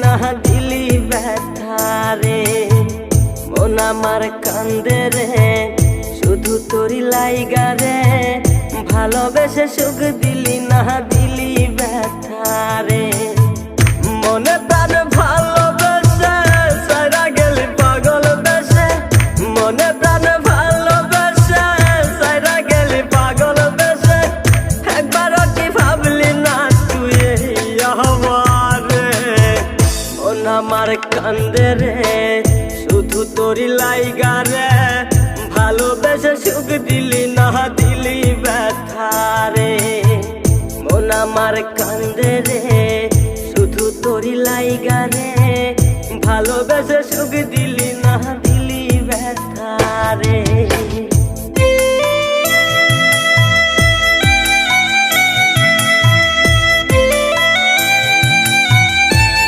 না দিলি ব্যথা রে। মন আমার কান্দে রে শুধু তোরি লাইগা রে, ভালোবেসে সুখ দিলি না দিলি ব্যথা রে। মনে প্রাণ ভালোবেসে সারা গেলি পাগল বেশে, মনে প্রাণ ভালোবেসে সারা গেলি পাগল বেশে, একবারও কি ভাবলি না তুই আমারে। মন আমার কান্দে রে শুধু তোরি লাইগা রে, ভালোবেসে সুখ দিলি না দিলি ব্যথা রে। মন আমার কান্দে রে শুধু তোরি লাইগা রে, ভালোবেসে সুখ দিলি না দিলি ব্যথা রে।